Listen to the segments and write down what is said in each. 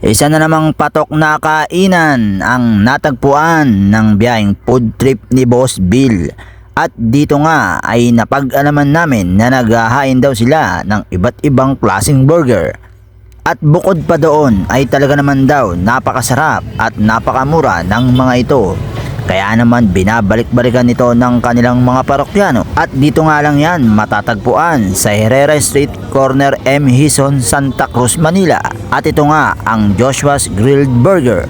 Isa na namang patok na kainan ang natagpuan ng biyaheng food trip ni Boss Bill. At dito nga ay napag-alaman namin na naghahain daw sila ng iba't ibang klaseng burger. At bukod pa doon ay talaga naman daw napakasarap at napakamura ng mga ito. Kaya naman binabalik-balikan ito ng kanilang mga parokyano. At dito nga lang yan matatagpuan sa Herrera Street, corner M. Hison, Santa Cruz, Manila. At ito nga ang Joshua's Grilled Burger.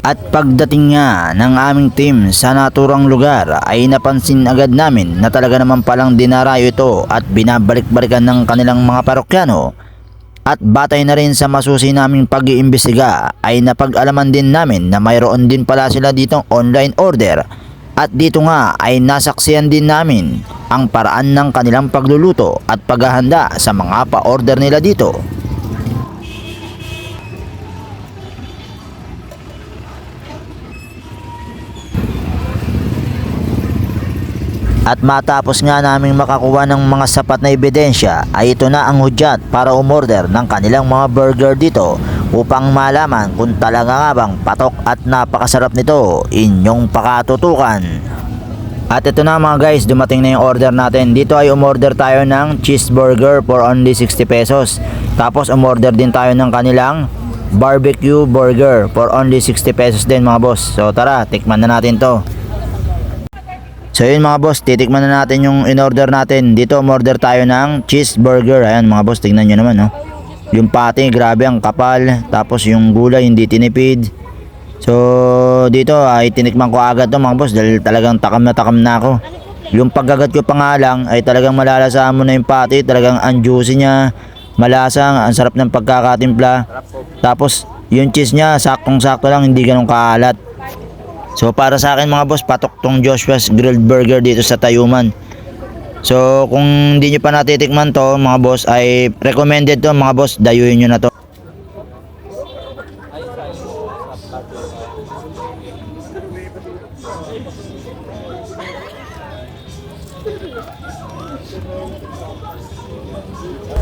At pagdating nga ng aming team sa naturang lugar ay napansin agad namin na talaga naman palang dinarayo ito at binabalik-balikan ng kanilang mga parokyano. At batay na rin sa masusi naming pag-iimbestiga ay napag-alaman din namin na mayroon din pala sila ditong online order. At dito nga ay nasaksiyan din namin ang paraan ng kanilang pagluluto at paghahanda sa mga pa-order nila dito. At matapos nga naming makakuha ng mga sapat na ebidensya ay ito na ang hudyat para umorder ng kanilang mga burger dito upang malaman kung talaga nga bang patok at napakasarap nito inyong pakatutukan. At ito na mga guys, dumating na yung order natin. Dito ay umorder tayo ng cheeseburger for only 60 pesos. Tapos umorder din tayo ng kanilang barbecue burger for only 60 pesos din mga boss. So tara, tikman na natin to. So yun mga boss, titikman na natin yung in-order natin. Dito umorder tayo ng cheeseburger. Ayan mga boss, tingnan nyo naman, no? Yung patty, grabe ang kapal. Tapos yung gulay, hindi tinipid. So dito ay tinikman ko agad to mga boss dahil talagang takam na ako. Yung pagkagat ko pa nga lang ay talagang malalasaan mo na yung patty. Talagang ang juicy niya, malasang, ang sarap ng pagkakatimpla. Tapos yung cheese niya, saktong-sakto lang, hindi ganun kaalat. So para sa akin mga boss, patok tong Joshua's Grilled Burger dito sa Tayuman. So kung hindi nyo pa natitikman to mga boss, ay recommended to mga boss, dayuin nyo na to.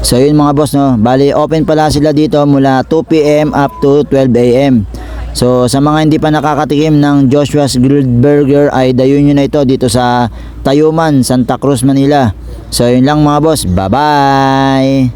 So yun mga boss, no, bali open pala sila dito mula 2 PM up to 12 AM. So sa mga hindi pa nakakatikim ng Joshua's Grilled Burger ay dayuin nyo na ito dito sa Tayuman, Santa Cruz, Manila. So yun lang mga boss, bye bye!